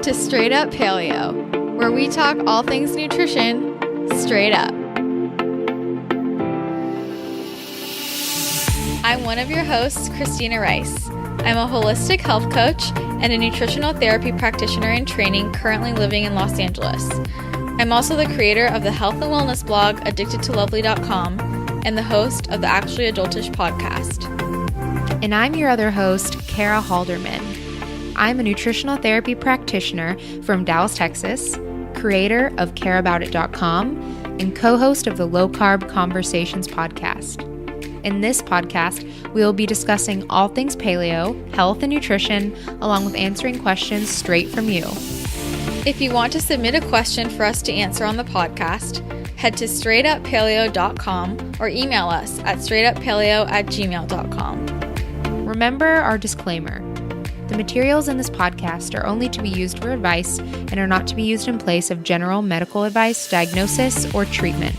to Straight Up Paleo, where we talk all things nutrition straight up. I'm one of your hosts, Christina Rice. I'm a holistic health coach and a nutritional therapy practitioner in training currently living in Los Angeles. I'm also the creator of the health and wellness blog, addictedtolovely.com, and the host of the Actually Adultish podcast. And I'm your other host, Kara Halderman. I'm a nutritional therapy practitioner from Dallas, Texas, creator of careaboutit.com, and co-host of the Low Carb Conversations podcast. In this podcast, we will be discussing all things paleo, health, and nutrition, along with answering questions straight from you. If you want to submit a question for us to answer on the podcast, head to straightuppaleo.com or email us at straightuppaleo@gmail.com. Remember our disclaimer. The materials in this podcast are only to be used for advice and are not to be used in place of general medical advice, diagnosis, or treatment.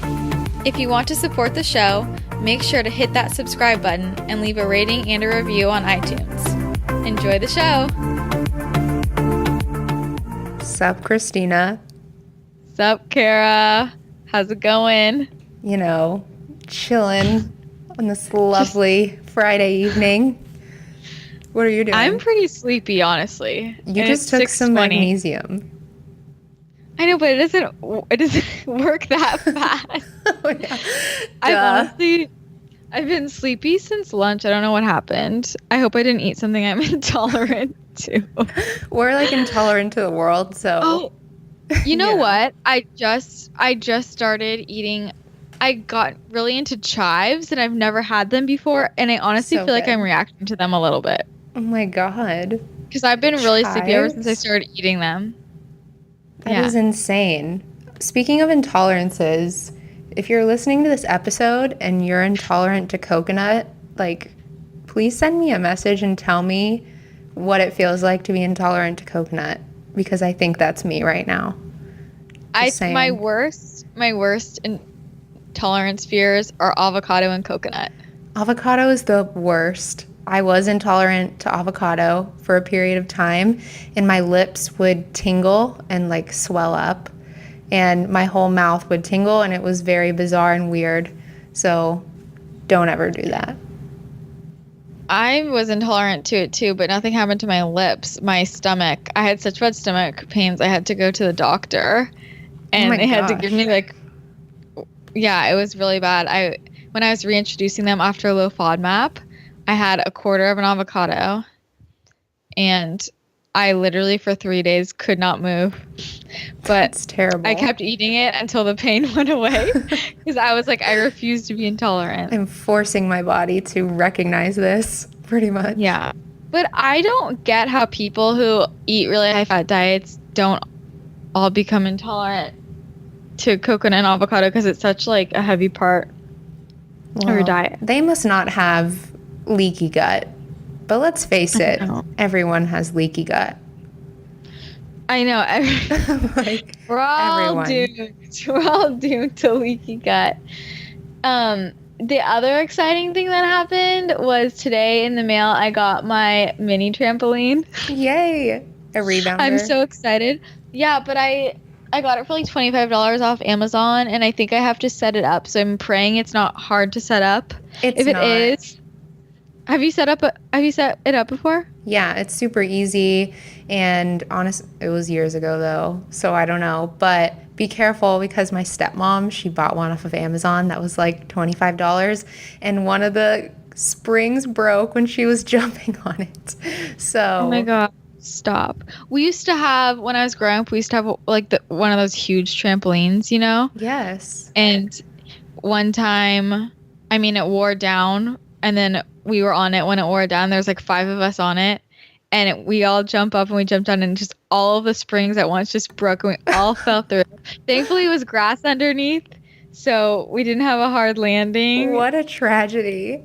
If you want to support the show, make sure to hit that subscribe button and leave a rating and a review on iTunes. Enjoy the show. Sup, Christina? Sup, Kara? How's it going? You know, chilling on this lovely Friday evening. What are you doing? I'm pretty sleepy, honestly. You just took some magnesium. I know, but it doesn't work that fast. Oh, yeah. I've been sleepy since lunch. I don't know what happened. I hope I didn't eat something I'm intolerant to. We're like intolerant to the world, so. Oh, you know what? I just started eating. I got really into chives, and I've never had them before, and I honestly feel like I'm reacting to them a little bit. Oh my god. Because I've been really sleepy ever since I started eating them. That is insane. Speaking of intolerances, if you're listening to this episode and you're intolerant to coconut, please send me a message and tell me what it feels like to be intolerant to coconut, because I think that's me right now. My worst intolerance fears are avocado and coconut. Avocado is the worst. I was intolerant to avocado for a period of time, and my lips would tingle and swell up, and my whole mouth would tingle, and it was very bizarre and weird. So don't ever do that. I was intolerant to it too, but nothing happened to my lips. My stomach, I had such bad stomach pains, I had to go to the doctor, and they had to give me it was really bad. When I was reintroducing them after a low FODMAP, I had a quarter of an avocado, and I literally for 3 days could not move. But it's terrible. I kept eating it until the pain went away, because I was I refuse to be intolerant. I'm forcing my body to recognize this, pretty much. Yeah. But I don't get how people who eat really high-fat diets don't all become intolerant to coconut and avocado, because it's such a heavy part of your diet. They must not have leaky gut, but let's face it, everyone has leaky gut. I know. We're all doomed to leaky gut. The other exciting thing that happened was today in the mail, I got my mini trampoline. Yay! A rebounder. I'm so excited. Yeah, but I got it for $25 off Amazon, and I think I have to set it up. So I'm praying it's not hard to set up. If it is, have you set it up before? Yeah, it's super easy, and honestly, it was years ago though, so I don't know. But be careful, because my stepmom, she bought one off of Amazon that was $25, and one of the springs broke when she was jumping on it. So. Oh my god. Stop. We used to have, when I was growing up, we used to have one of those huge trampolines, you know? Yes. And one time, it wore down, and then we were on it when it wore down. There was 5 of us on it, and we all jump up and we jumped down, and just all of the springs at once just broke, and we all fell through. Thankfully, it was grass underneath, so we didn't have a hard landing. What a tragedy.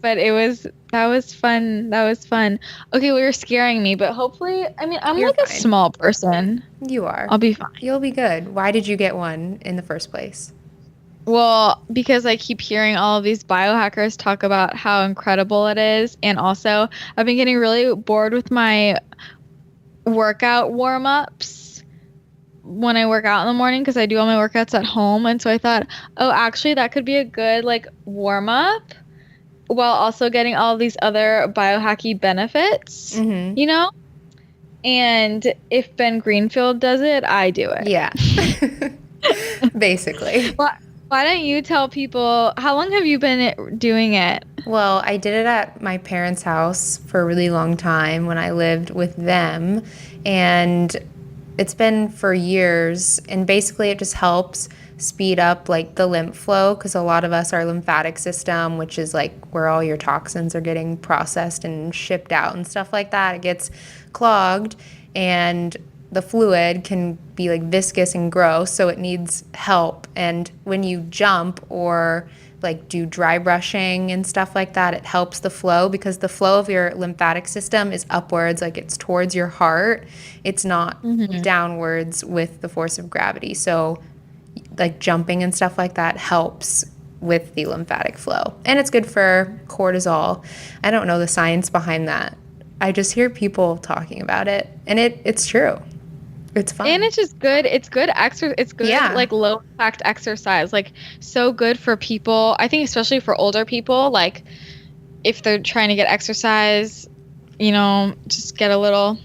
But that was fun. Okay, well, you're scaring me, but hopefully, I'm You're a fine. small person. You are. I'll be fine. You'll be good. Why did you get one in the first place? Well, because I keep hearing all of these biohackers talk about how incredible it is. And also, I've been getting really bored with my workout warm-ups when I work out in the morning, because I do all my workouts at home. And so I thought, oh, actually that could be a good like warm-up while also getting all these other biohacky benefits, you know? And if Ben Greenfield does it, I do it. Yeah. Basically. Why don't you tell people, how long have you been doing it? Well, I did it at my parents' house for a really long time when I lived with them. And it's been for years. And basically it just helps speed up like the lymph flow, because a lot of us, our lymphatic system, which is like where all your toxins are getting processed and shipped out and stuff like that, it gets clogged, and the fluid can be like viscous and gross, so it needs help. And when you jump or like do dry brushing and stuff like that, it helps the flow, because the flow of your lymphatic system is upwards, like it's towards your heart. It's not downwards with the force of gravity. So like jumping and stuff like that helps with the lymphatic flow. And it's good for cortisol. I don't know the science behind that. I just hear people talking about it, and it's true. It's fun. And it's just good. It's good exercise. It's good, like low impact exercise. Like so good for people. I think especially for older people, like if they're trying to get exercise, you know, just get a little.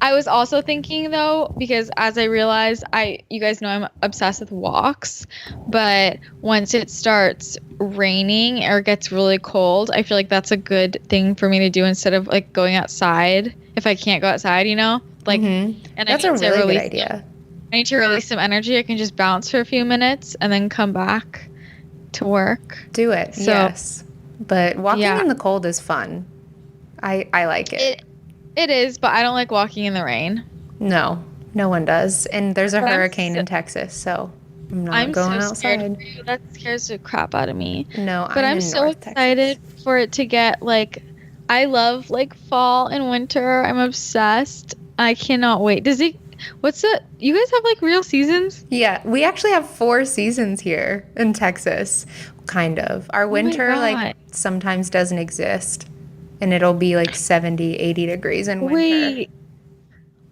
I was also thinking though, because as I realized, you guys know I'm obsessed with walks, but once it starts raining or gets really cold, I feel like that's a good thing for me to do instead of like going outside if I can't go outside, you know? Like, and that's a really good idea. I need to release some energy. I can just bounce for a few minutes and then come back to work. Do it. So, yes. But walking in the cold is fun. I like it. It is, but I don't like walking in the rain. No one does. And there's a hurricane in Texas, so I'm not going outside. For you. That scares the crap out of me. No, but I'm so excited for it to get like, I love like fall and winter. I'm obsessed. I cannot wait. You guys have like real seasons? Yeah, we actually have 4 seasons here in Texas, kind of. Our winter like sometimes doesn't exist. And it'll be like 70, 80 degrees in winter. Wait,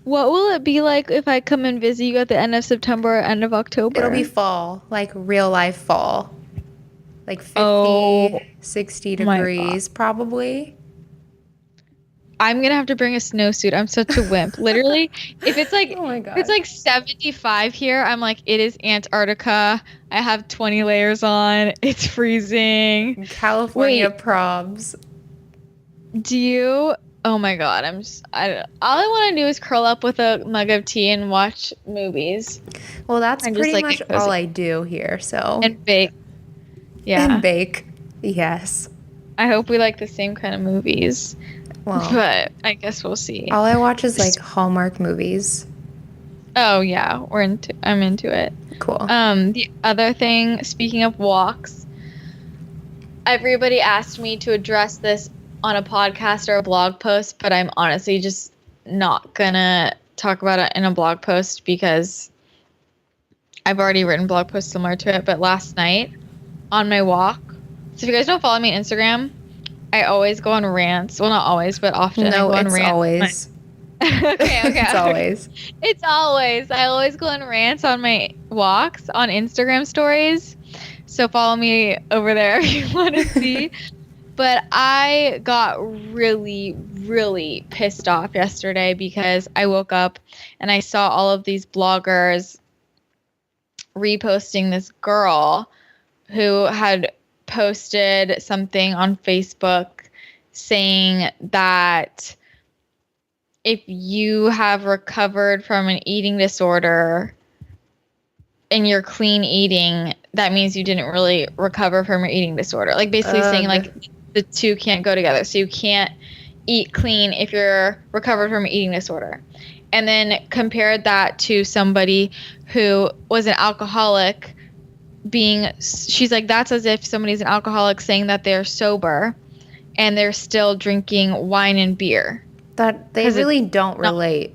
what will it be like if I come and visit you at the end of September or end of October? It'll be fall, like real life fall. Like 50, 60 degrees probably. I'm going to have to bring a snowsuit. I'm such a wimp. Literally, if it's like if it's like 75 here, I'm like, it is Antarctica. I have 20 layers on. It's freezing. California probs. Do you? Oh my God! All I want to do is curl up with a mug of tea and watch movies. Well, that's pretty much all I do here. So and bake. Yeah. And bake. Yes. I hope we like the same kind of movies. Well, but I guess we'll see. All I watch is like Hallmark movies. Oh yeah, I'm into it. Cool. The other thing, speaking of walks, everybody asked me to address this on a podcast or a blog post, but I'm honestly just not gonna talk about it in a blog post because I've already written blog posts similar to it. But last night on my walk, so if you guys don't follow me on Instagram, I always go on rants. Well, not always, but often. No, I go on it's rants. Always. Okay. It's always. It's always. I always go on rants on my walks on Instagram stories. So follow me over there if you want to see. But I got really, really pissed off yesterday because I woke up and I saw all of these bloggers reposting this girl who had posted something on Facebook saying that if you have recovered from an eating disorder and you're clean eating, that means you didn't really recover from your eating disorder. Like basically saying like the two can't go together. So you can't eat clean if you're recovered from an eating disorder. And then compared that to somebody who was an alcoholic she's like, that's as if somebody's an alcoholic saying that they're sober and they're still drinking wine and beer. That they really don't relate.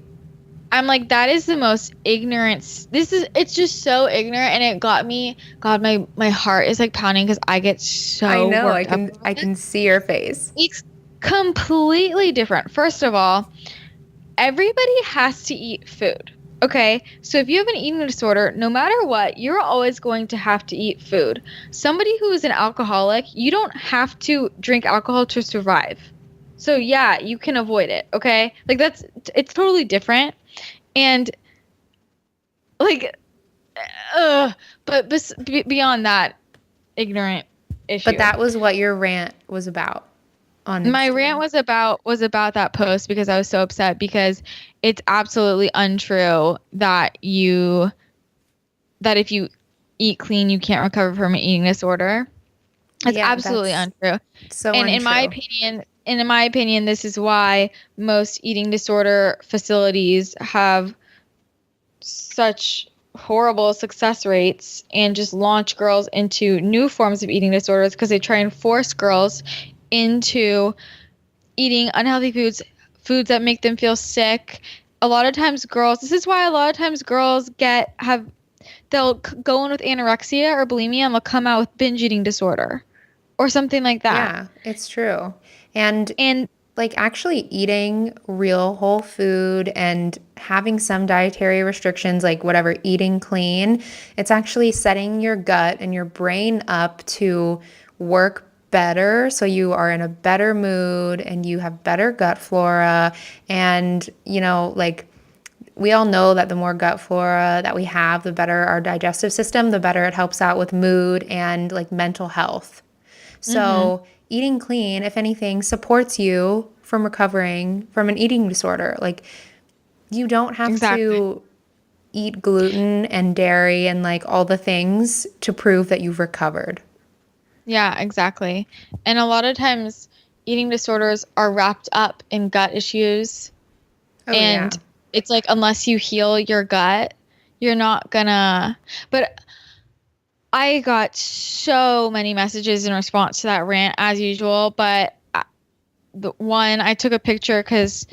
I'm like, that is the most ignorant. It's just so ignorant, and it got me. God, my heart is like pounding because I get so. I know. I can see your face. It's completely different. First of all, everybody has to eat food. Okay, so if you have an eating disorder, no matter what, you're always going to have to eat food. Somebody who is an alcoholic, you don't have to drink alcohol to survive. So yeah, you can avoid it, okay? Like it's totally different. And like, but beyond that, ignorant issue. But that was what your rant was about. On my Instagram. rant was about that post because I was so upset because it's absolutely untrue that if you eat clean you can't recover from an eating disorder. It's absolutely untrue. So and untrue. in my opinion, this is why most eating disorder facilities have such horrible success rates and just launch girls into new forms of eating disorders because they try and force girls into eating unhealthy foods that make them feel sick. A lot of times girls they'll go in with anorexia or bulimia and they'll come out with binge eating disorder or something like that. Yeah, it's true. And like actually eating real whole food and having some dietary restrictions, like whatever, eating clean, it's actually setting your gut and your brain up to work better, so you are in a better mood and you have better gut flora. And like we all know that the more gut flora that we have, the better our digestive system, the better it helps out with mood and like mental health. So eating clean, if anything, supports you from recovering from an eating disorder. Like you don't have to eat gluten and dairy and like all the things to prove that you've recovered. Yeah, exactly. And a lot of times eating disorders are wrapped up in gut issues. It's like, unless you heal your gut, you're not gonna. But I got so many messages in response to that rant as usual. But I took a picture because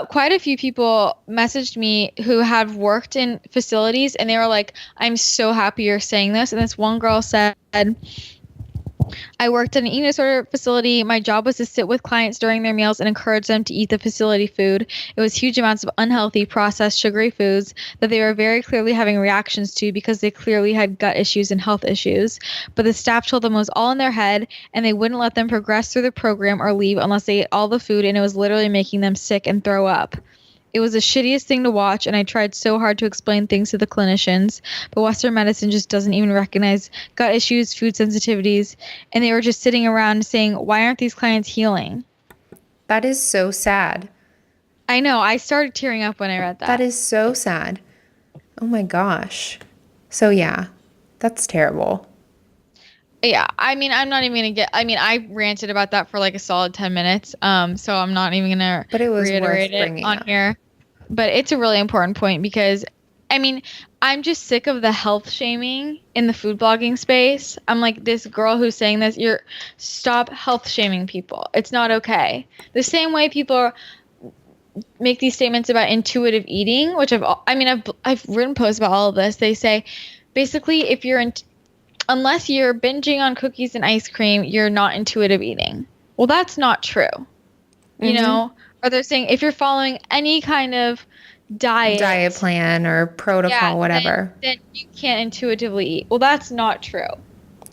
quite a few people messaged me who had worked in facilities and they were like, I'm so happy you're saying this. And this one girl said, I worked in an eating disorder facility. My job was to sit with clients during their meals and encourage them to eat the facility food. It was huge amounts of unhealthy, processed, sugary foods that they were very clearly having reactions to because they clearly had gut issues and health issues. But the staff told them it was all in their head and they wouldn't let them progress through the program or leave unless they ate all the food, and it was literally making them sick and throw up. It was the shittiest thing to watch, and I tried so hard to explain things to the clinicians, but Western medicine just doesn't even recognize gut issues, food sensitivities, and they were just sitting around saying, why aren't these clients healing? That is so sad. I know. I started tearing up when I read that. That is so sad. Oh my gosh. So yeah, that's terrible. Yeah, I mean, I'm not even going to I ranted about that for like a solid 10 minutes, so I'm not even going to reiterate it on here. But it's a really important point because, I mean, I'm just sick of the health shaming in the food blogging space. I'm like, this girl who's saying this, stop health shaming people. It's not okay. The same way people make these statements about intuitive eating, which I've written posts about all of this. They say, basically, unless you're binging on cookies and ice cream, you're not intuitive eating. Well, that's not true. You know? Or they're saying if you're following any kind of diet plan or protocol, whatever, then you can't intuitively eat. Well, that's not true.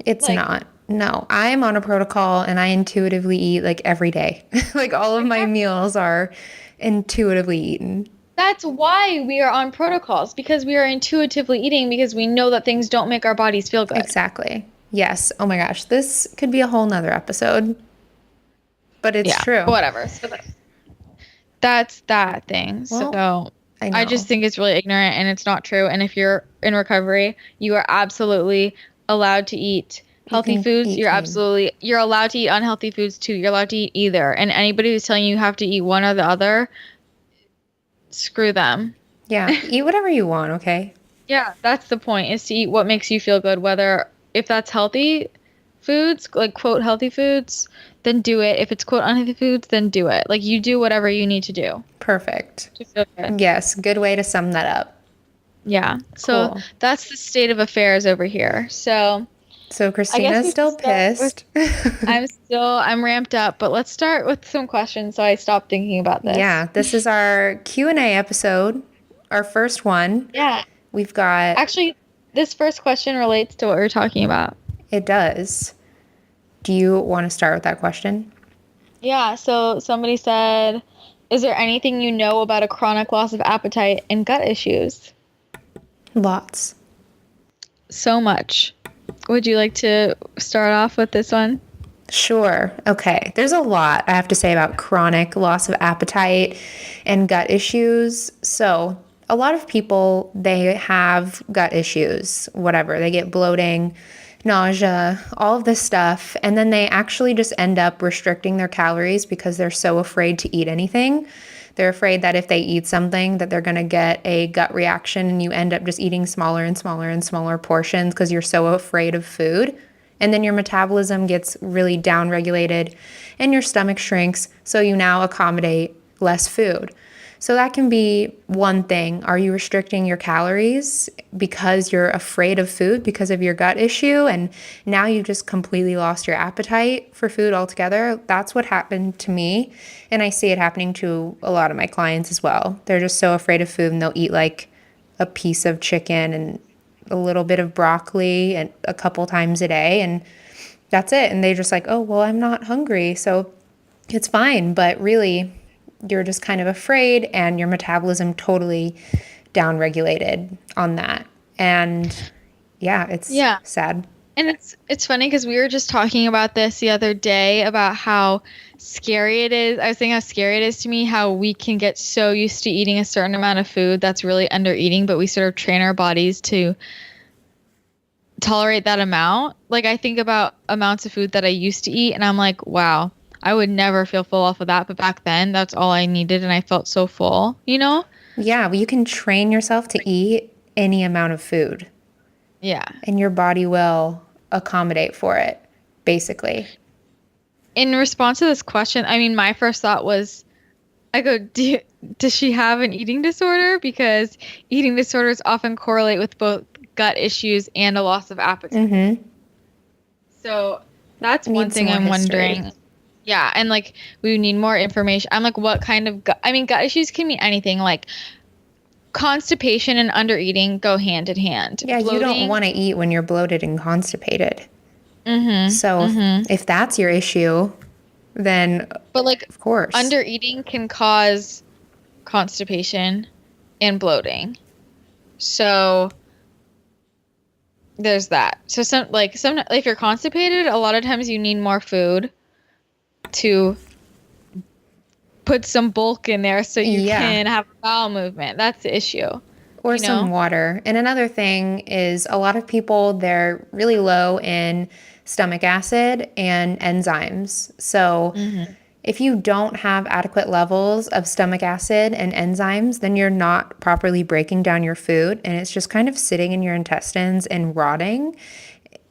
It's not. No, I'm on a protocol and I intuitively eat like every day. Like all of my meals are intuitively eaten. That's why we are on protocols, because we are intuitively eating, because we know that things don't make our bodies feel good. Exactly. Yes. Oh my gosh. This could be a whole nother episode. But it's true. Whatever. So that's that thing. Well, so I just think it's really ignorant and it's not true. And if you're in recovery, you are absolutely allowed to eat healthy foods. You're allowed to eat unhealthy foods too. You're allowed to eat either. And anybody who's telling you have to eat one or the other, screw them. Yeah. Eat whatever you want. Okay. Yeah. That's the point, is to eat what makes you feel good. If that's healthy foods, like quote healthy foods, then do it. If it's quote unhealthy foods, then do it. Like, you do whatever you need to do. Perfect. To feel good. Yes. Good way to sum that up. Yeah. So that's the state of affairs over here. So So I guess Christina's we should still start with, pissed. I'm ramped up, but let's start with some questions so I stop thinking about this. Yeah, this is our Q&A episode, our first one. Yeah. We've got, Actually, this first question relates to what we were talking about. it does. Do you want to start with that question? Yeah, so somebody said, is there anything you know about a chronic loss of appetite and gut issues? Lots. So much. Would you like to start off with this one? Sure. Okay. There's a lot I have to say about chronic loss of appetite and gut issues. So, a lot of people, they have gut issues, whatever. They get bloating, nausea, all of this stuff, and then they actually just end up restricting their calories because they're so afraid to eat anything. They're afraid that if they eat something that they're going to get a gut reaction, and you end up just eating smaller and smaller and smaller portions because you're so afraid of food. And then your metabolism gets really downregulated and your stomach shrinks, so you now accommodate less food. So that can be one thing. Are you restricting your calories because you're afraid of food because of your gut issue, and now you've just completely lost your appetite for food altogether? That's what happened to me, and I see it happening to a lot of my clients as well. They're just so afraid of food, and they'll eat like a piece of chicken and a little bit of broccoli and a couple times a day, and that's it. And they're just like, oh, well, I'm not hungry, so it's fine. But really, you're just kind of afraid, and your metabolism totally downregulated on that. And yeah, it's sad. And it's funny because we were just talking about this the other day about how scary it is. I was saying how scary it is to me how we can get so used to eating a certain amount of food that's really under eating, but we sort of train our bodies to tolerate that amount. Like I think about amounts of food that I used to eat and I'm like, wow, I would never feel full off of that. But back then that's all I needed and I felt so full, you know? Yeah, well, you can train yourself to eat any amount of food. Yeah. And your body will accommodate for it, basically. In response to this question, I mean, my first thought was, I go, does she have an eating disorder? Because eating disorders often correlate with both gut issues and a loss of appetite. Mm-hmm. So that's one thing I'm wondering. Yeah, and like we need more information. I'm like, what kind of gut? I mean, gut issues can mean anything. Like constipation and undereating go hand in hand. Yeah, Bloating, you don't want to eat when you're bloated and constipated. Mm-hmm, So if that's your issue, then but like, of course, undereating can cause constipation and bloating. So there's that. So some if you're constipated, a lot of times you need more food to put some bulk in there so you can have a bowel movement. That's the issue. Or some water. And another thing is a lot of people, they're really low in stomach acid and enzymes. So if you don't have adequate levels of stomach acid and enzymes, then you're not properly breaking down your food and it's just kind of sitting in your intestines and rotting.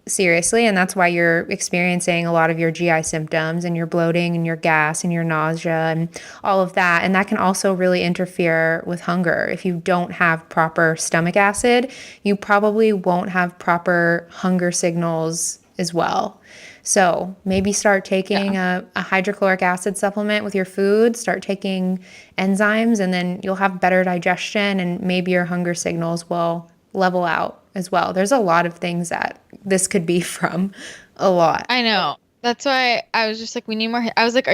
Seriously, and that's why you're experiencing a lot of your GI symptoms and your bloating and your gas and your nausea and all of that. And that can also really interfere with hunger. If you don't have proper stomach acid, you probably won't have proper hunger signals as well. So maybe start taking a hydrochloric acid supplement with your food, start taking enzymes, and then you'll have better digestion and maybe your hunger signals will level out as well. There's a lot of things that this could be from, a lot. I know. That's why I was just like, we need more. I was like,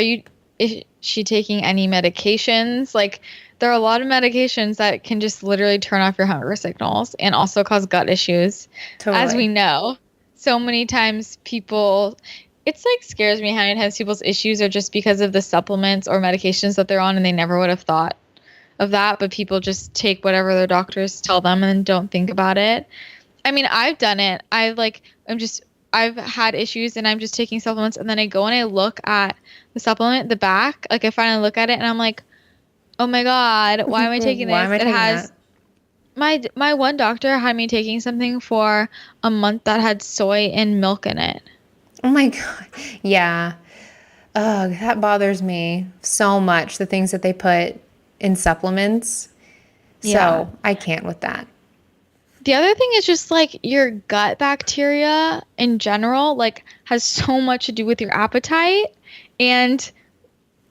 is she taking any medications? Like, there are a lot of medications that can just literally turn off your hunger signals and also cause gut issues. Totally. As we know, so many times it's like scares me how many times people's issues are just because of the supplements or medications that they're on and they never would have thought of that, but people just take whatever their doctors tell them and don't think about it. I mean, I've done it. I've had issues and I'm just taking supplements and then I go and I look at the supplement, the back, like I finally look at it and I'm like, oh my God, why am I taking this? My one doctor had me taking something for a month that had soy and milk in it. Oh my God. Yeah. That bothers me so much, the things that they put in supplements. So I can't with that. The other thing is just like your gut bacteria in general, like has so much to do with your appetite and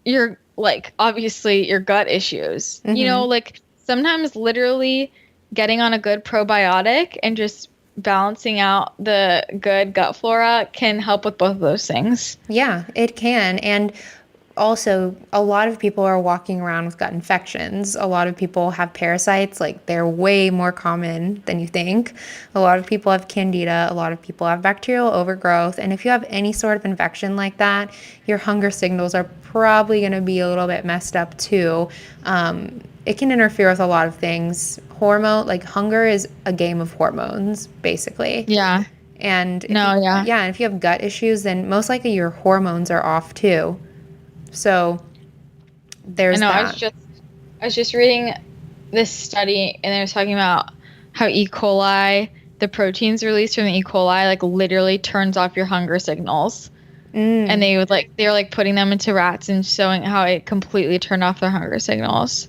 your, like, obviously your gut issues. You know, like sometimes literally getting on a good probiotic and just balancing out the good gut flora can help with both of those things. Yeah, it can. And also, a lot of people are walking around with gut infections. A lot of people have parasites, like they're way more common than you think. A lot of people have candida. A lot of people have bacterial overgrowth. And if you have any sort of infection like that, your hunger signals are probably going to be a little bit messed up too. It can interfere with a lot of things. Hunger is a game of hormones, basically. Yeah. And if you have gut issues, then most likely your hormones are off too. So there's that. I was just reading this study, and they were talking about how E. coli, the proteins released from the E. coli, like literally turns off your hunger signals. And they were like putting them into rats and showing how it completely turned off their hunger signals.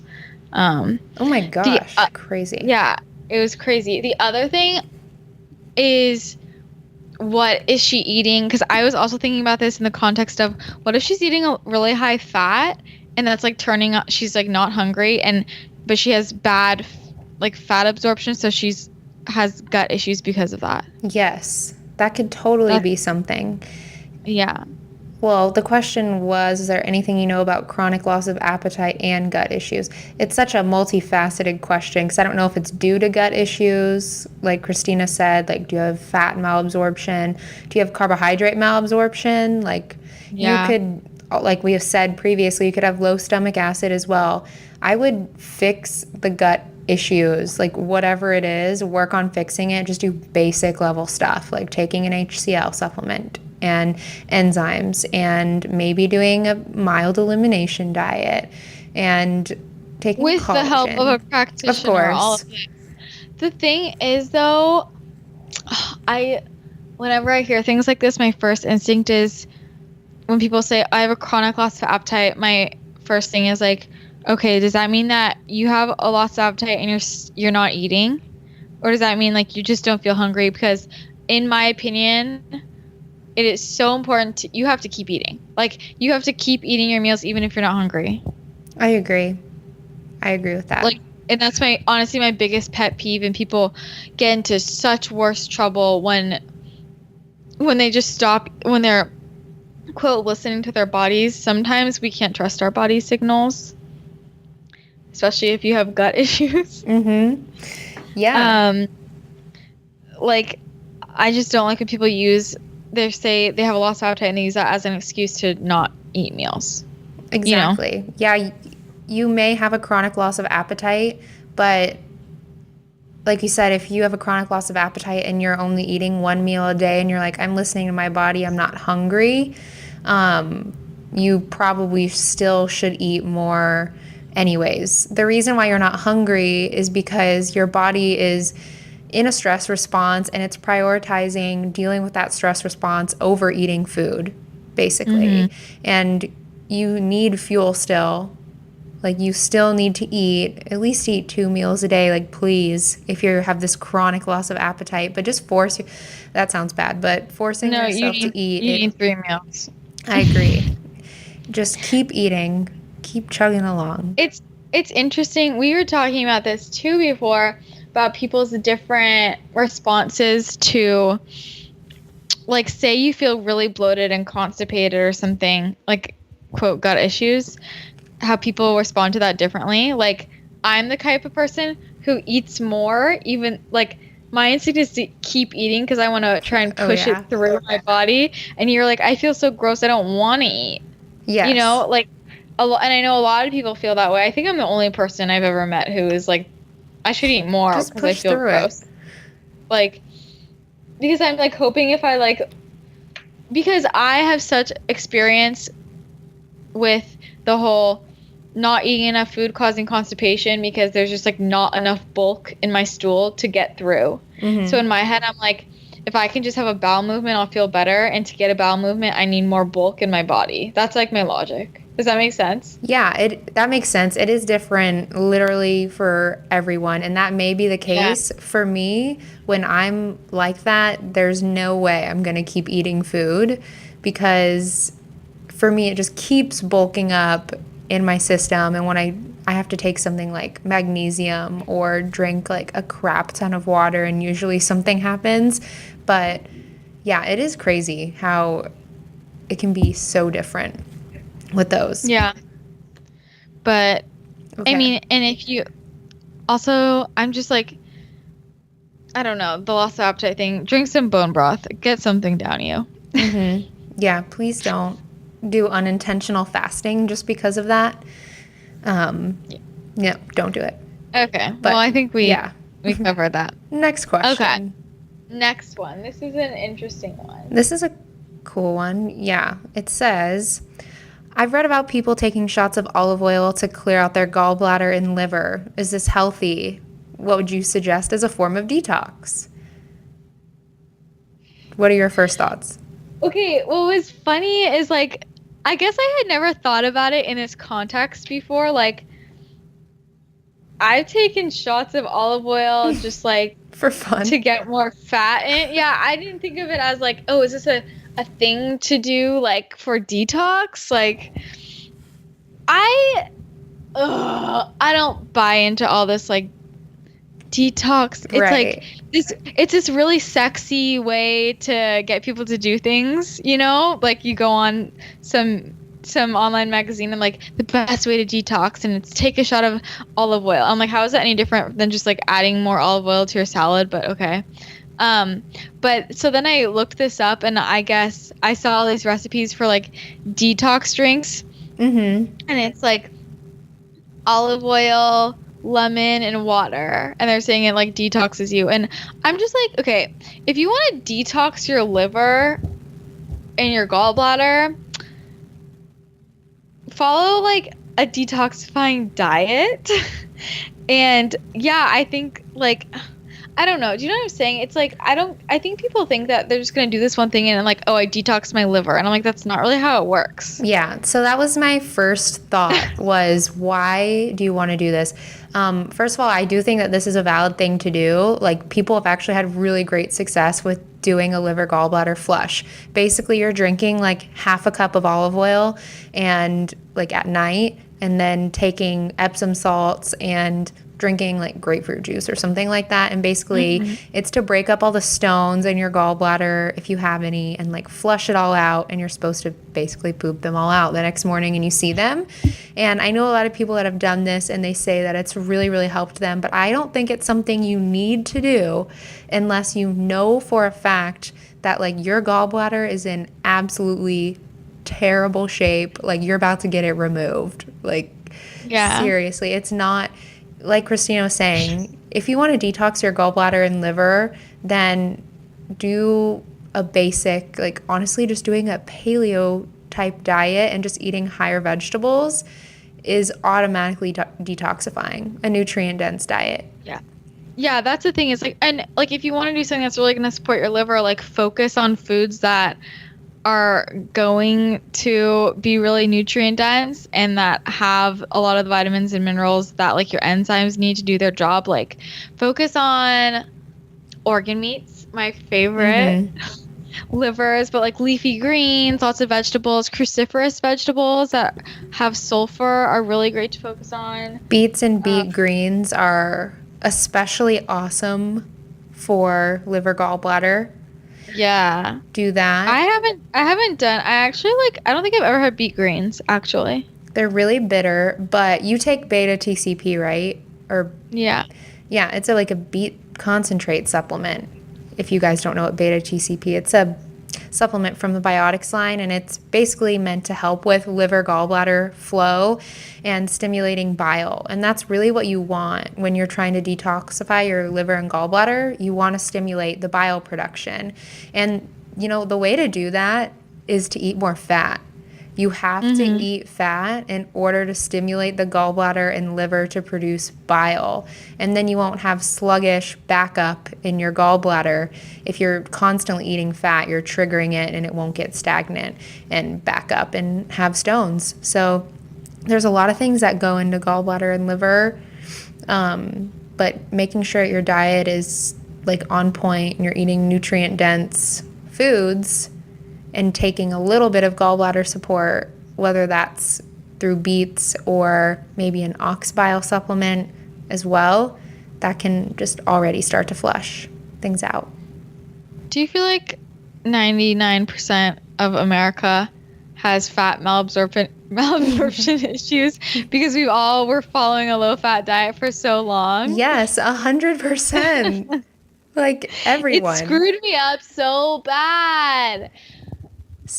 Oh my gosh, crazy. Yeah, it was crazy. The other thing is, what is she eating? Because I was also thinking about this in the context of, what if she's eating a really high fat and that's like turning up, she's like not hungry, but she has bad like fat absorption, so has gut issues because of that. Yes, that could totally be something. Yeah. Well, the question was, is there anything you know about chronic loss of appetite and gut issues? It's such a multifaceted question, because I don't know if it's due to gut issues, like Christina said, like do you have fat malabsorption? Do you have carbohydrate malabsorption? Like you could, like we have said previously, you could have low stomach acid as well. I would fix the gut issues, like whatever it is, work on fixing it. Just do basic level stuff, like taking an HCl supplement and enzymes, and maybe doing a mild elimination diet and taking with collagen. The help of a practitioner. Of course. All of it. The thing is, though, whenever I hear things like this, my first instinct is, when people say I have a chronic loss of appetite, my first thing is like, okay, does that mean that you have a loss of appetite and you're not eating? Or does that mean like you just don't feel hungry? Because in my opinion, it is so important you have to keep eating. Like, you have to keep eating your meals even if you're not hungry. I agree with that. Like, and that's honestly my biggest pet peeve, and people get into such worse trouble when they just stop, when they're, quote, listening to their bodies. Sometimes we can't trust our body signals, especially if you have gut issues. Yeah. Like, I just don't like when people they say they have a loss of appetite and they use that as an excuse to not eat meals. Exactly. You know? Yeah, you may have a chronic loss of appetite, but like you said, if you have a chronic loss of appetite and you're only eating one meal a day and you're like, I'm listening to my body, I'm not hungry, you probably still should eat more anyways. The reason why you're not hungry is because your body is in a stress response, and it's prioritizing dealing with that stress response over eating food, basically. And you need fuel still. Like, you still need to at least eat 2 meals a day, like, please, if you have this chronic loss of appetite. But just that sounds bad, but forcing yourself to eat. You need 3 meals. I agree. Just keep eating, keep chugging along. It's interesting. We were talking about this too before, about people's different responses to, like, say you feel really bloated and constipated or something, like, quote, gut issues, how people respond to that differently. Like, I'm the type of person who eats more, even, like, my instinct is to keep eating because I want to try and push it through my body. And you're like, I feel so gross, I don't want to eat. Yes. You know, like, and I know a lot of people feel that way. I think I'm the only person I've ever met who is like, I should eat more because I feel gross. Like, because I'm like hoping because I have such experience with the whole not eating enough food causing constipation, because there's just like not enough bulk in my stool to get through. So in my head, I'm like, if I can just have a bowel movement, I'll feel better. And to get a bowel movement, I need more bulk in my body. That's like my logic. Does that make sense? Yeah, that makes sense. It is different literally for everyone, and that may be the Yeah. case. For me, when I'm like that, there's no way I'm going to keep eating food because for me it just keeps bulking up in my system, and when I have to take something like magnesium or drink like a crap ton of water and usually something happens. But yeah, it is crazy how it can be so different with those. Yeah. But I Okay. mean, and if you also, I'm just like, I don't know, the loss of appetite thing. Drink some bone broth. Get something down you. Yeah, please don't do unintentional fasting just because of that. Yeah. No, don't do it. Okay. Well, But I think yeah. we covered that. Next Okay. question. Next one. This is an interesting one. This is a cool one. Yeah. It says, I've read about people taking shots of olive oil to clear out their gallbladder and liver. Is this healthy? What would you suggest as a form of detox? What are your first thoughts? Okay, what was funny is like, I guess I had never thought about it in this context before. Like, I've taken shots of olive oil just like For fun. to get more fat in. Yeah, I didn't think of it as like, oh, is this a thing to do like for detox? Like, I I don't buy into all this like detox. It's Right. like it's this really sexy way to get people to do things, you know? Like you go on some online magazine and like the best way to detox and it's take a shot of olive oil. I'm like, how is that any different than just like adding more olive oil to your salad? But okay. But so then I looked this up and I guess I saw all these recipes for like detox drinks. Mm-hmm. And it's like olive oil, lemon, and water. And they're saying it like detoxes you. And I'm just like, okay, if you want to detox your liver and your gallbladder, follow like a detoxifying diet. And yeah, I think like I don't know. Do you know what I'm saying? It's like I think people think that they're just going to do this one thing and like, oh, I detoxed my liver. And I'm like, that's not really how it works. Yeah, so that was my first thought was why do you want to do this? First of all, I do think that this is a valid thing to do. Like people have actually had really great success with doing a liver gallbladder flush. Basically, you're drinking like half a cup of olive oil and like at night and then taking Epsom salts and drinking like grapefruit juice or something like that. And basically it's to break up all the stones in your gallbladder if you have any and like flush it all out. And you're supposed to basically poop them all out the next morning and you see them. And I know a lot of people that have done this and they say that it's really, really helped them. But I don't think it's something you need to do unless you know for a fact that like your gallbladder is in absolutely terrible shape. Like you're about to get it removed. Like seriously, it's not like Christina was saying, if you want to detox your gallbladder and liver, then do a basic, like honestly, just doing a paleo type diet and just eating higher vegetables is automatically detoxifying, a nutrient dense diet. Yeah. Yeah, that's the thing is like, and like if you want to do something that's really going to support your liver, like focus on foods that are going to be really nutrient dense and that have a lot of the vitamins and minerals that like your enzymes need to do their job. Like focus on organ meats, my favorite, livers, but like leafy greens, lots of vegetables, cruciferous vegetables that have sulfur are really great to focus on. Beets and beet greens are especially awesome for liver gallbladder. Yeah. Do that. I haven't done. I don't think I've ever had beet greens actually. They're really bitter, but you take beta TCP, right? Or yeah, it's like a beet concentrate supplement. If you guys don't know what beta TCP, it's a supplement from the Biotics line, and it's basically meant to help with liver gallbladder flow and stimulating bile. And that's really what you want when you're trying to detoxify your liver and gallbladder. You want to stimulate the bile production. And, you know, the way to do that is to eat more fat. You have to eat fat in order to stimulate the gallbladder and liver to produce bile. And then you won't have sluggish backup in your gallbladder. If you're constantly eating fat, you're triggering it and it won't get stagnant and back up and have stones. So there's a lot of things that go into gallbladder and liver. But making sure your diet is like on point and you're eating nutrient dense foods and taking a little bit of gallbladder support, whether that's through beets or maybe an ox bile supplement as well, that can just already start to flush things out. Do you feel like 99% of America has fat malabsorption issues because we all were following a low-fat diet for so long? Yes, 100%. Like everyone. It screwed me up so bad.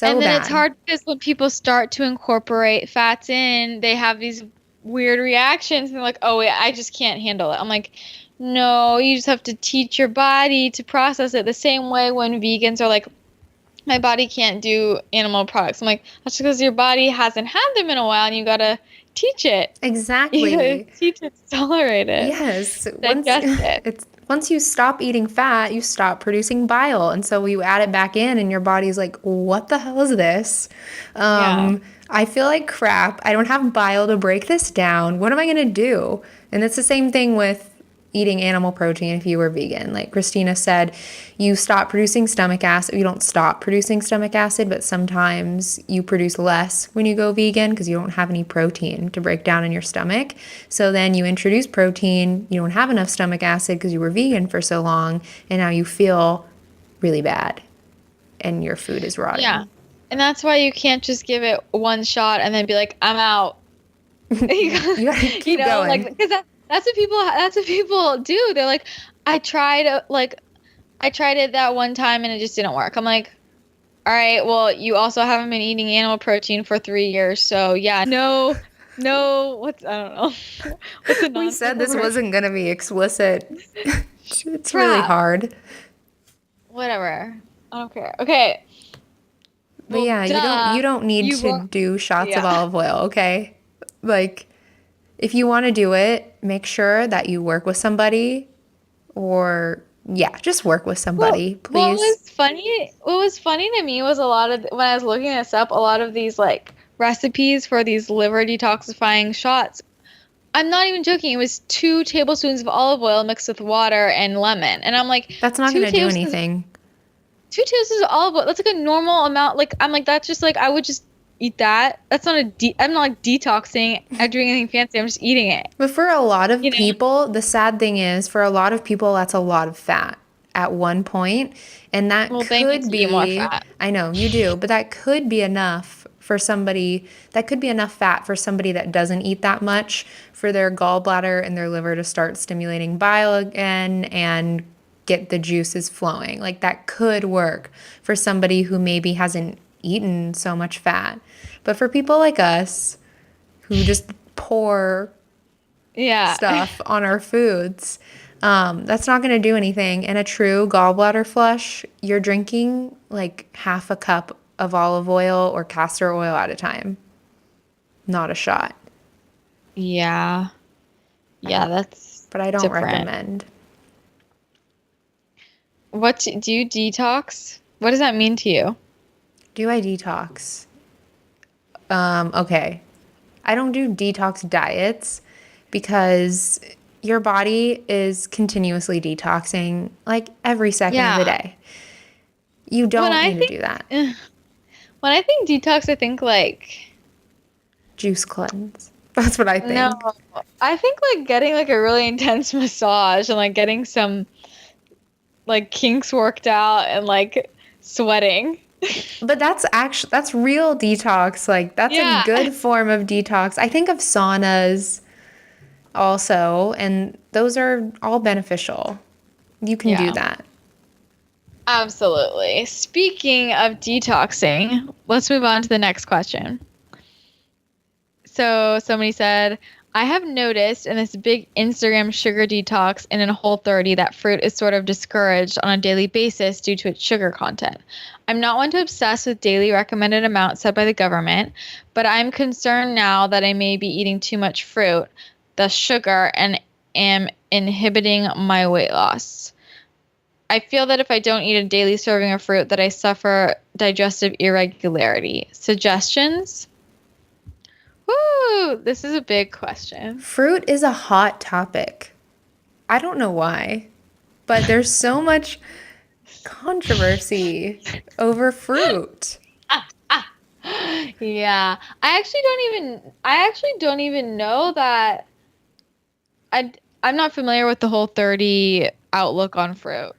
And then it's hard because when people start to incorporate fats in, they have these weird reactions and they're like, oh, wait, I just can't handle it. I'm like, no, you just have to teach your body to process it the same way when vegans are like, my body can't do animal products. I'm like, that's because your body hasn't had them in a while and you got to teach it. Exactly. You gotta teach it to tolerate it. Yes. Digest it. Once you stop eating fat, you stop producing bile. And so you add it back in and your body's like, what the hell is this? I feel like crap. I don't have bile to break this down. What am I going to do? And it's the same thing with eating animal protein if you were vegan. Like Christina said, you stop producing stomach acid. You don't stop producing stomach acid, but sometimes you produce less when you go vegan because you don't have any protein to break down in your stomach. So then you introduce protein. You don't have enough stomach acid because you were vegan for so long, and now you feel really bad and your food is rotting. Yeah. And that's why you can't just give it one shot and then be like, I'm out. You gotta keep going. Like, because that's what people do. They're like, I tried it that one time and it just didn't work. I'm like, all right, well, you also haven't been eating animal protein for 3 years. So yeah, no, I don't know. We said this wasn't going to be explicit. It's really hard. Whatever. I don't care. Okay. But yeah, you don't need to do shots of olive oil, okay? Like, if you want to do it, make sure that you work with somebody just work with somebody, please. What was funny to me was when I was looking this up, a lot of these like recipes for these liver detoxifying shots. I'm not even joking. It was 2 tablespoons of olive oil mixed with water and lemon. And I'm like, that's not going to do anything. 2 tablespoons of olive oil. That's like a normal amount. Like, I'm like, that's just like, I would just eat that. That's not I'm not like detoxing. I'm doing anything fancy. I'm just eating it. But for a lot of people, the sad thing is, for a lot of people, that's a lot of fat at one point, and that could be more fat. I know you do, but that could be enough for somebody. That could be enough fat for somebody that doesn't eat that much for their gallbladder and their liver to start stimulating bile again and get the juices flowing. Like that could work for somebody who maybe hasn't eaten so much fat. But for people like us who just pour stuff on our foods, that's not going to do anything. In a true gallbladder flush, you're drinking like half a cup of olive oil or castor oil at a time, not a shot. Yeah, that's but I don't different. recommend. Do you detox? What does that mean to you? Do I detox? Okay. I don't do detox diets because your body is continuously detoxing like every second of the day. You don't need to do that. When I think detox, I think like juice cleanse. That's what I think. No, I think like getting like a really intense massage and like getting some like kinks worked out and like sweating. But that's real detox. Like that's a good form of detox. I think of saunas also, and those are all beneficial. You can do that. Absolutely. Speaking of detoxing, let's move on to the next question. So somebody said, I have noticed in this big Instagram sugar detox and in Whole30 that fruit is sort of discouraged on a daily basis due to its sugar content. I'm not one to obsess with daily recommended amounts set by the government, but I'm concerned now that I may be eating too much fruit, thus sugar, and am inhibiting my weight loss. I feel that if I don't eat a daily serving of fruit, that I suffer digestive irregularity. Suggestions? Woo! This is a big question. Fruit is a hot topic. I don't know why, but there's so much controversy over fruit. Yeah. I actually don't even know that I'm not familiar with the Whole30 outlook on fruit.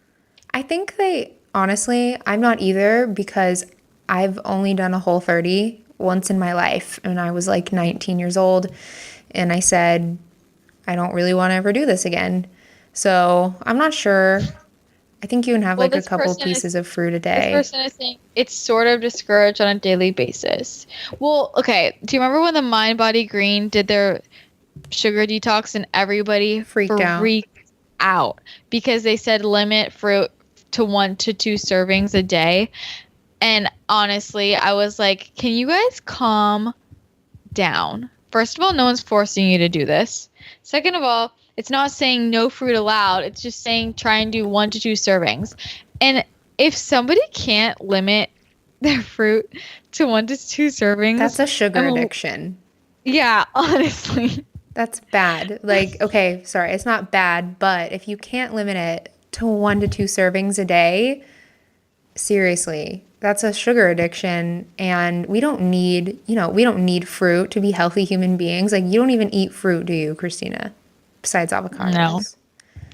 I think honestly, I'm not either, because I've only done a Whole30 once in my life, and I was like 19 years old, and I said, I don't really want to ever do this again. So I'm not sure. I think you can have like a couple pieces of fruit a day. This person is saying it's sort of discouraged on a daily basis. Well, okay. Do you remember when the Mind Body Green did their sugar detox and everybody freaked out because they said limit fruit to 1 to 2 servings a day? And honestly, I was like, can you guys calm down? First of all, no one's forcing you to do this. Second of all, it's not saying no fruit allowed. It's just saying try and do 1 to 2 servings. And if somebody can't limit their fruit to 1 to 2 servings, that's a sugar addiction. Yeah, honestly. That's bad. Like, okay, sorry, it's not bad, but if you can't limit it to 1 to 2 servings a day, seriously, that's a sugar addiction. And we don't need fruit to be healthy human beings. Like, you don't even eat fruit, do you, Christina? Besides avocados. No,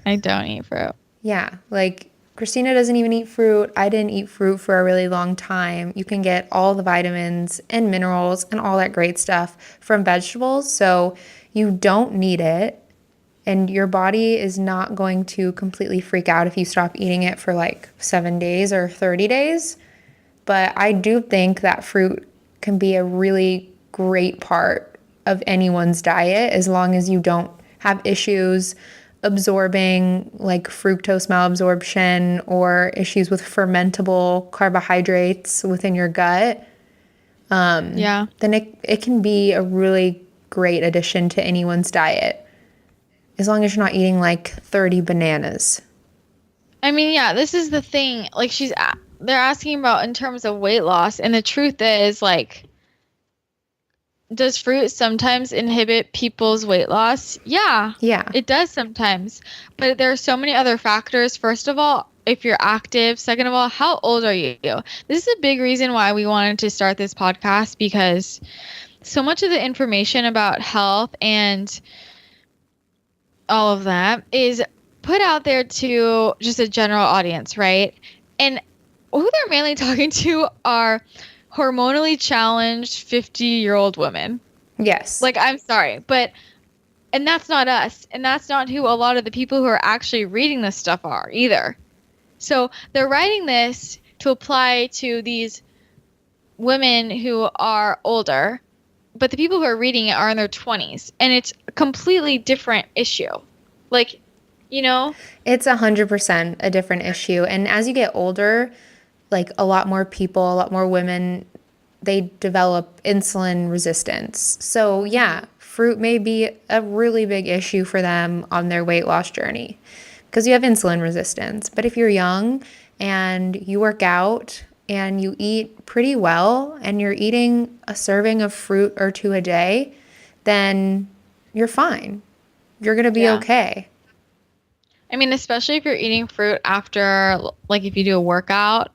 I don't eat fruit. Yeah, like Christina doesn't even eat fruit. I didn't eat fruit for a really long time. You can get all the vitamins and minerals and all that great stuff from vegetables. So you don't need it. And your body is not going to completely freak out if you stop eating it for like 7 days or 30 days. But I do think that fruit can be a really great part of anyone's diet as long as you don't have issues absorbing like fructose malabsorption or issues with fermentable carbohydrates within your gut. Then it can be a really great addition to anyone's diet, as long as you're not eating like 30 bananas. I mean, yeah, this is the thing. Like they're asking about in terms of weight loss, and the truth is, like, does fruit sometimes inhibit people's weight loss? Yeah, it does sometimes. But there are so many other factors. First of all, if you're active. Second of all, how old are you? This is a big reason why we wanted to start this podcast, because so much of the information about health and all of that is put out there to just a general audience, right? And who they're mainly talking to are hormonally challenged 50-year-old women. Yes. Like, I'm sorry, and that's not us. And that's not who a lot of the people who are actually reading this stuff are either. So they're writing this to apply to these women who are older, but the people who are reading it are in their 20s. And it's a completely different issue. Like, It's 100% a different issue. And as you get older, like a lot more people, a lot more women, they develop insulin resistance. So yeah, fruit may be a really big issue for them on their weight loss journey because you have insulin resistance. But if you're young and you work out and you eat pretty well and you're eating a serving of fruit or 2 a day, then you're fine. You're going to be okay. I mean, especially if you're eating fruit after, like, if you do a workout,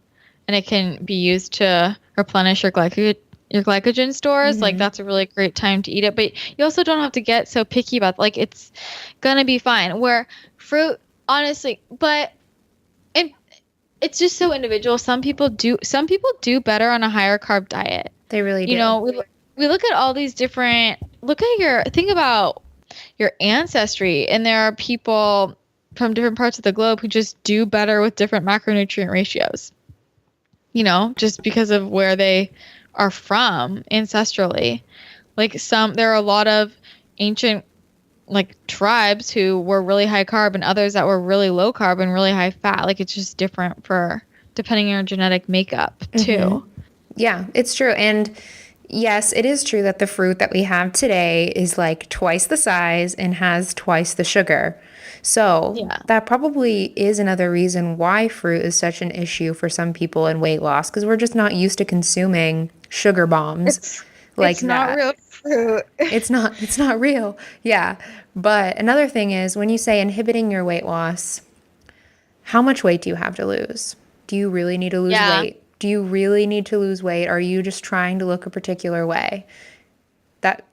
and it can be used to replenish your glycogen stores. Like, that's a really great time to eat it. But you also don't have to get so picky about, like, it's gonna be fine. Where fruit, honestly, but it's just so individual. Some people do better on a higher carb diet. They really do. We look at all these different. Think about your ancestry, and there are people from different parts of the globe who just do better with different macronutrient ratios. Just because of where they are from ancestrally. Like there are a lot of ancient like tribes who were really high carb and others that were really low carb and really high fat. Like it's just different for depending on your genetic makeup too. Mm-hmm. Yeah, it's true. And yes, it is true that the fruit that we have today is like twice the size and has twice the sugar. So that probably is another reason why fruit is such an issue for some people in weight loss, because we're just not used to consuming sugar bombs like it's not that. real fruit. It's not real. Yeah. But another thing is when you say inhibiting your weight loss, how much weight do you have to lose? Do you really need to lose weight? Do you really need to lose weight? Or are you just trying to look a particular way? That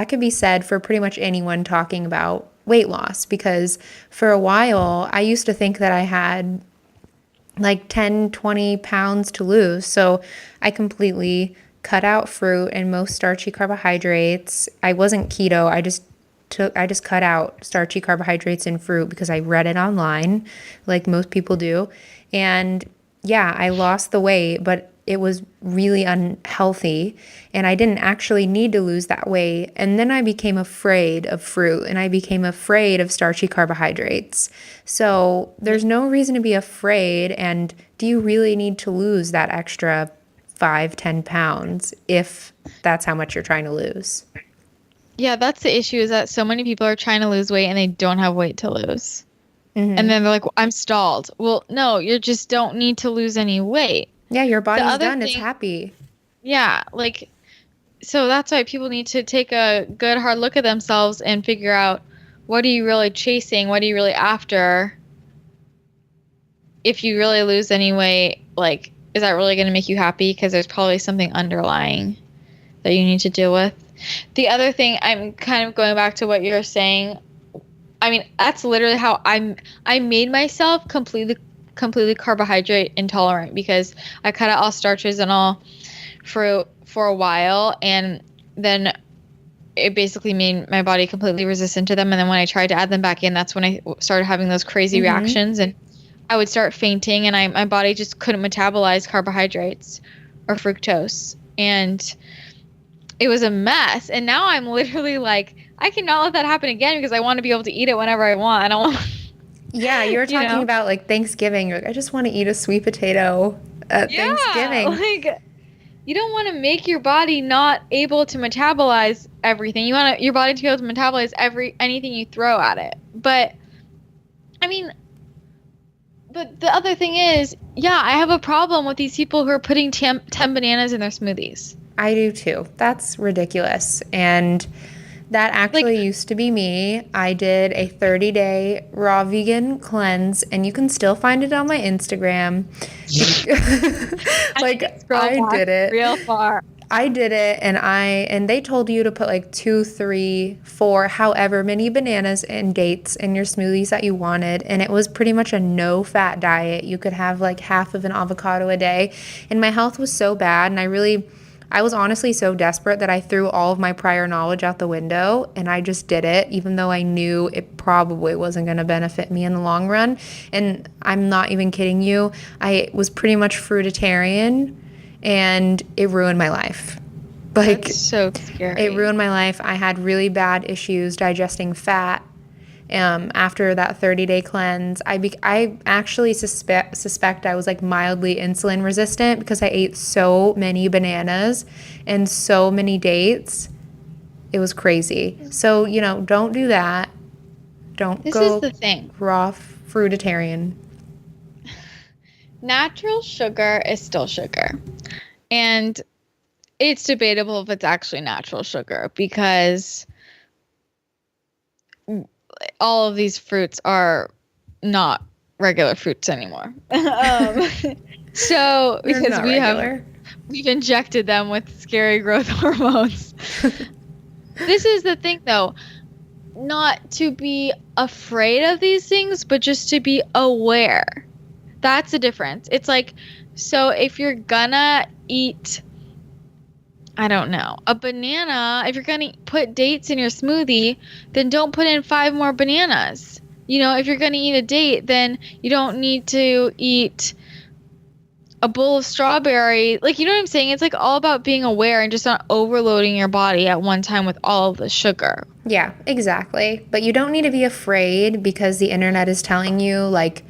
could be said for pretty much anyone talking about weight loss, because for a while I used to think that I had like 10, 20 pounds to lose. So I completely cut out fruit and most starchy carbohydrates. I wasn't keto. I just cut out starchy carbohydrates and fruit because I read it online like most people do. And yeah, I lost the weight, but it was really unhealthy and I didn't actually need to lose that weight. And then I became afraid of fruit and I became afraid of starchy carbohydrates. So there's no reason to be afraid. And do you really need to lose that extra 5-10 pounds if that's how much you're trying to lose? Yeah, that's the issue, is that so many people are trying to lose weight and they don't have weight to lose. Mm-hmm. And then they're like, well, I'm stalled. Well, no, you just don't need to lose any weight. Yeah, your body's done. It's happy. Yeah, like, so that's why people need to take a good hard look at themselves and figure out, what are you really chasing? What are you really after? If you really lose any weight, like, is that really going to make you happy? Because there's probably something underlying that you need to deal with. The other thing, I'm kind of going back to what you're saying. I mean, that's literally how I made myself completely carbohydrate intolerant, because I cut out all starches and all fruit for a while, and then it basically made my body completely resistant to them. And then when I tried to add them back in, that's when I started having those crazy reactions, and I would start fainting, and my body just couldn't metabolize carbohydrates or fructose, and it was a mess. And now I'm literally like, I cannot let that happen again, because I want to be able to eat it whenever I want. I don't want. Yeah, you were talking about like Thanksgiving. You're like, I just want to eat a sweet potato at Thanksgiving. Like, you don't want to make your body not able to metabolize everything. You want your body to be able to metabolize anything you throw at it. But I mean, but the other thing is, I have a problem with these people who are putting 10 bananas in their smoothies. I do too. That's ridiculous. And that actually used to be me. I did a 30-day raw vegan cleanse, and you can still find it on my Instagram. I did it real far. I did it, and they told you to put like 2, 3, 4, however many bananas and dates in your smoothies that you wanted. And it was pretty much a no-fat diet. You could have like half of an avocado a day. And my health was so bad, and I was honestly so desperate that I threw all of my prior knowledge out the window, and I just did it, even though I knew it probably wasn't going to benefit me in the long run. And I'm not even kidding you. I was pretty much fruitarian, and it ruined my life. Like, that's so scary. It ruined my life. I had really bad issues digesting fat. After that 30-day cleanse, I actually suspect I was like mildly insulin resistant, because I ate so many bananas and so many dates. It was crazy. So, don't do that. This is the thing. Raw fruitarian. Natural sugar is still sugar. And it's debatable if it's actually natural sugar, because all of these fruits are not regular fruits anymore. So because we've injected them with scary growth hormones. This is the thing, though, not to be afraid of these things, but just to be aware. That's the difference. It's like, so if you're gonna eat, I don't know, a banana, if you're going to put dates in your smoothie, then don't put in 5 more bananas. If you're going to eat a date, then you don't need to eat a bowl of strawberry, like, you know what I'm saying? It's like all about being aware and just not overloading your body at one time with all of the sugar. Yeah, exactly. But you don't need to be afraid because the internet is telling you, like,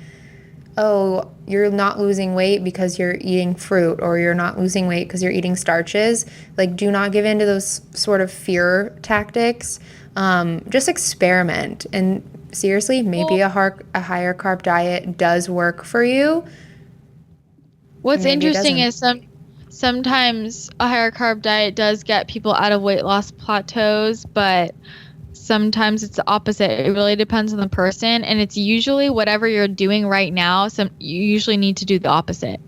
oh, you're not losing weight because you're eating fruit, or you're not losing weight because you're eating starches. Like, do not give in to those sort of fear tactics. Just experiment. And seriously, maybe a higher carb diet does work for you. What's interesting is sometimes a higher carb diet does get people out of weight loss plateaus, but sometimes it's the opposite. It really depends on the person, and it's usually whatever you're doing right now. You usually need to do the opposite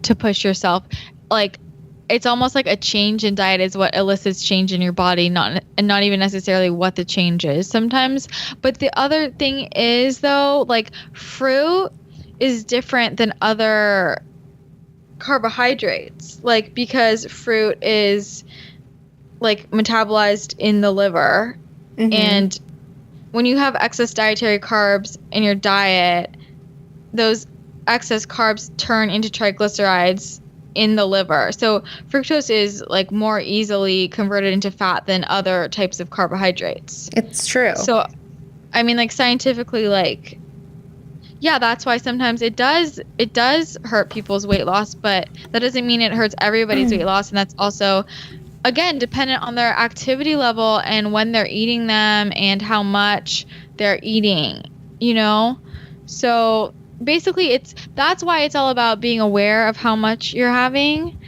to push yourself. Like, it's almost like a change in diet is what elicits change in your body, not even necessarily what the change is sometimes. But the other thing is, though, like, fruit is different than other carbohydrates, like, because fruit is like metabolized in the liver. Mm-hmm. And when you have excess dietary carbs in your diet, those excess carbs turn into triglycerides in the liver. So fructose is like more easily converted into fat than other types of carbohydrates. It's true. So, I mean, like, scientifically, like, yeah, that's why sometimes it does hurt people's weight loss, but that doesn't mean it hurts everybody's weight loss. And that's also, again, dependent on their activity level and when they're eating them and how much they're eating, you know? So basically that's why it's all about being aware of how much you're having.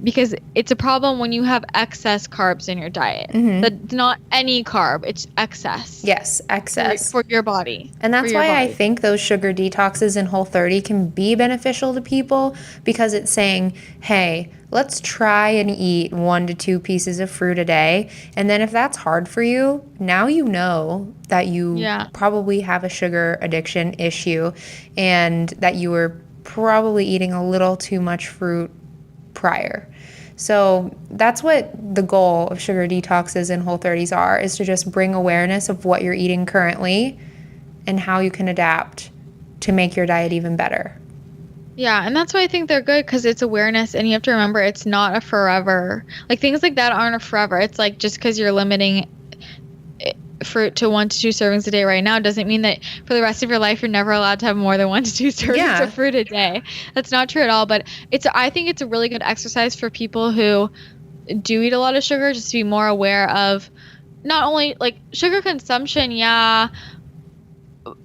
Because it's a problem when you have excess carbs in your diet. Mm-hmm. That's not any carb, it's excess. Yes, excess. For your body. And that's why I think those sugar detoxes in Whole30 can be beneficial to people, because it's saying, hey, let's try and eat 1 to 2 pieces of fruit a day. And then if that's hard for you, now you know that you probably have a sugar addiction issue and that you were probably eating a little too much fruit prior. So that's what the goal of sugar detoxes and Whole30s are, is to just bring awareness of what you're eating currently and how you can adapt to make your diet even better. Yeah, and that's why I think they're good, because it's awareness, and you have to remember it's not a forever. Like, things like that aren't a forever. It's like, just because you're limiting fruit to 1 to 2 servings a day right now doesn't mean that for the rest of your life you're never allowed to have more than 1 to 2 servings of fruit a day. That's not true at all. But I think it's a really good exercise for people who do eat a lot of sugar, just to be more aware of not only like sugar consumption,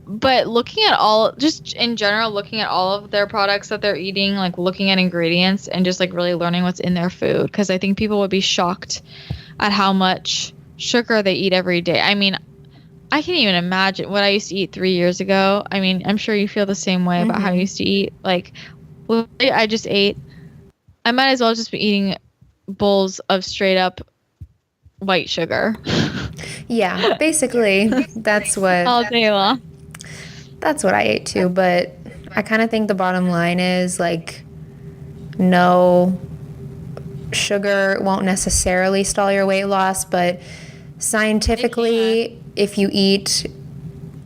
but looking at just in general, looking at all of their products that they're eating, like looking at ingredients and just like really learning what's in their food. Because I think people would be shocked at how much sugar they eat every day. I mean, I can't even imagine what I used to eat 3 years ago. I mean, I'm sure you feel the same way about how I used to eat. Like, I might as well just be eating bowls of straight up white sugar. Yeah, basically, that's what all day long. That's what I ate too, but I kind of think the bottom line is, like, no, sugar won't necessarily stall your weight loss, but scientifically, if you eat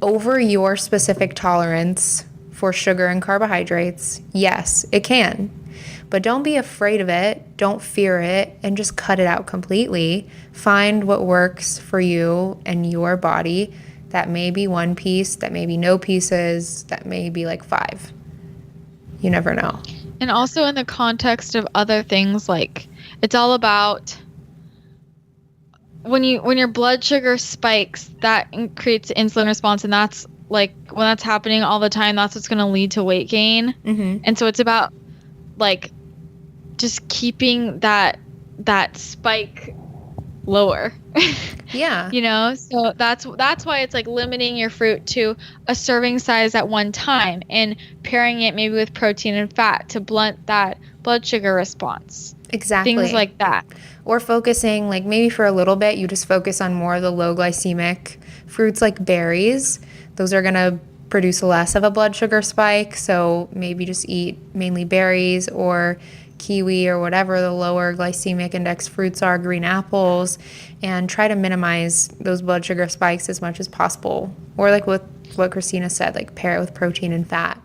over your specific tolerance for sugar and carbohydrates, yes, it can. But don't be afraid of it, don't fear it, and just cut it out completely. Find what works for you and your body. That may be 1 piece, that may be no pieces, that may be like 5. You never know. And also in the context of other things, like, it's all about when your blood sugar spikes, that creates insulin response, and that's like, when that's happening all the time, that's what's going to lead to weight gain. Mm-hmm. And so it's about like just keeping that spike lower. Yeah. You know, so that's why it's like limiting your fruit to a serving size at one time and pairing it maybe with protein and fat to blunt that blood sugar response. Exactly. Things like that. Or focusing, like, maybe for a little bit, you just focus on more of the low glycemic fruits like berries. Those are going to produce less of a blood sugar spike. So maybe just eat mainly berries or kiwi or whatever the lower glycemic index fruits are, green apples, and try to minimize those blood sugar spikes as much as possible. Or like what Christina said, like pair it with protein and fat.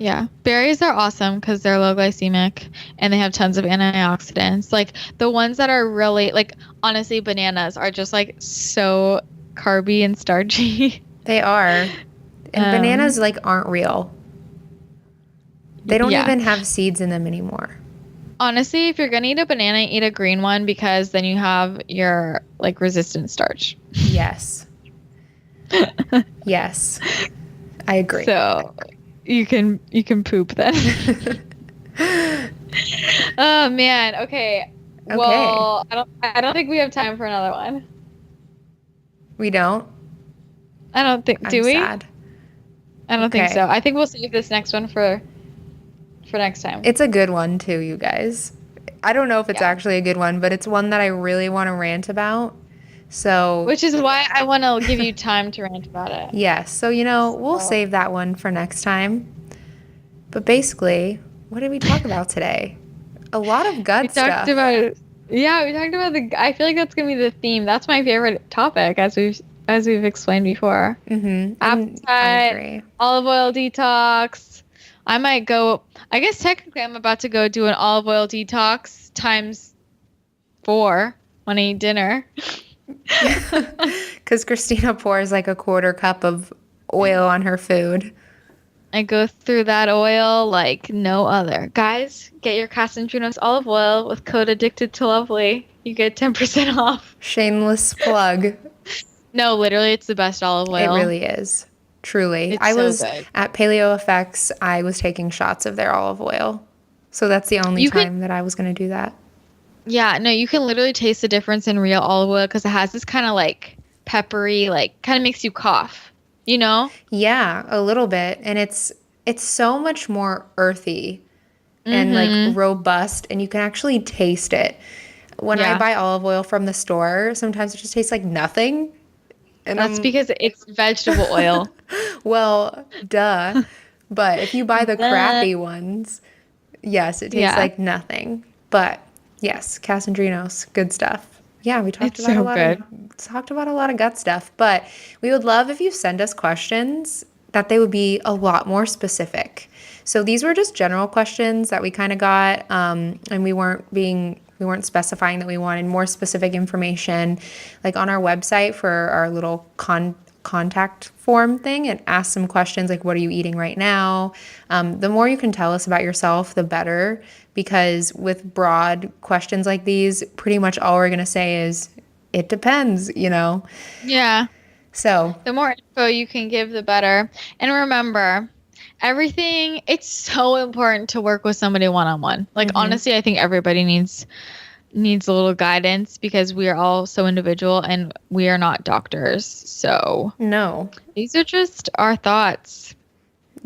Yeah. Berries are awesome because they're low glycemic and they have tons of antioxidants. Like the ones that are really like, honestly, bananas are just like so carby and starchy. They are. And bananas like aren't real. They don't even have seeds in them anymore. Honestly, if you're going to eat a banana, eat a green one because then you have your like resistant starch. Yes. Yes. I agree. So you can poop then. Oh man. Okay. Well, I don't think we have time for another one. We don't? I don't think. Do we? Sad. I don't think so. I think we'll save this next one for next time. It's a good one too, you guys. I don't know if it's actually a good one, but it's one that I really want to rant about. So, which is why I want to give you time to rant about it. Yes. So, we'll save that one for next time. But basically, what did we talk about today? A lot of gut stuff. We talked about I feel like that's going to be the theme. That's my favorite topic as we've explained before. Mm-hmm. Appetite, olive oil detox. I might go, I guess technically I'm about to go do an olive oil detox times 4 when I eat dinner. Because Christina pours like a 1/4 cup of oil on her food. I go through that oil like no other. Guys, get your Casantrinos olive oil with code Addicted to Lovely. You get 10% off. Shameless plug. No, literally, it's the best olive oil. It really is. Truly. I was good. At Paleo Effects, I was taking shots of their olive oil. So that's the only time that I was going to do that. Yeah, no, you can literally taste the difference in real olive oil because it has this kind of like peppery, like kind of makes you cough, you know? Yeah, a little bit. And it's so much more earthy and like robust, and you can actually taste it. When I buy olive oil from the store, sometimes it just tastes like nothing. And that's because it's vegetable oil. Well, duh. But if you buy the crappy ones, yes, it tastes like nothing. But yes, Casandrinos, good stuff. Yeah, we talked about a lot of gut stuff. But we would love if you send us questions that they would be a lot more specific. So these were just general questions that we kind of got, and we weren't specifying that we wanted more specific information. Like on our website for our little contact form thing, and ask some questions like, what are you eating right now? The more you can tell us about yourself, the better, because with broad questions like these, pretty much all we're going to say is, it depends, Yeah. So the more info you can give, the better. And remember, it's so important to work with somebody one-on-one. Like, honestly, I think everybody needs a little guidance because we are all so individual and we are not doctors. So no, these are just our thoughts.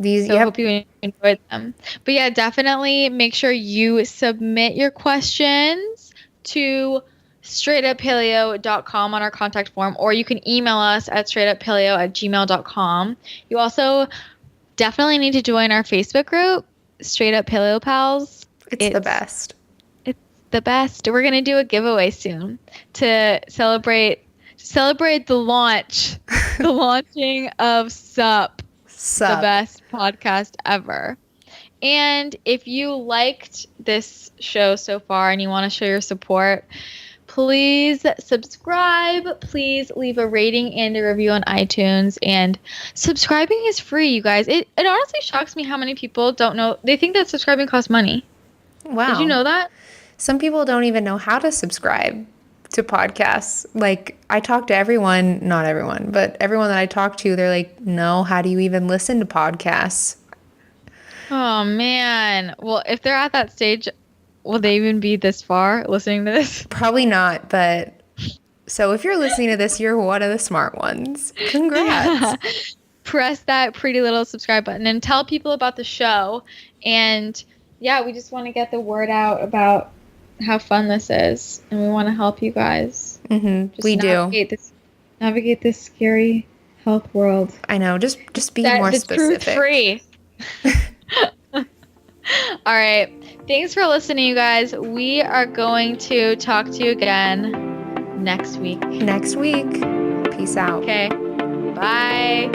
I hope you enjoyed them. But yeah, definitely make sure you submit your questions to straightuppaleo.com on our contact form, or you can email us at straightuppaleo@gmail.com. You also definitely need to join our Facebook group, Straight Up Paleo Pals. It's the best. It's the best. We're going to do a giveaway soon to celebrate the launching of SUP, the best podcast ever. And if you liked this show so far and you want to show your support, please subscribe. Please leave a rating and a review on iTunes. And subscribing is free, you guys. It honestly shocks me how many people don't know. They think that subscribing costs money. Wow. Did you know that? Some people don't even know how to subscribe to podcasts. Like, I talk to everyone, not everyone, but everyone that I talk to, they're like, no, how do you even listen to podcasts? Oh, man. Well, if they're at that stage, will they even be this far listening to this? Probably not, but so if you're listening to this, you're one of the smart ones. Congrats. Press that pretty little subscribe button and tell people about the show. And yeah, we just want to get the word out about how fun this is. And we want to help you guys. We navigate this scary health world. I know. Just be more specific. Truth free. All right. Thanks for listening, you guys. We are going to talk to you again next week. Peace out. Okay. Bye.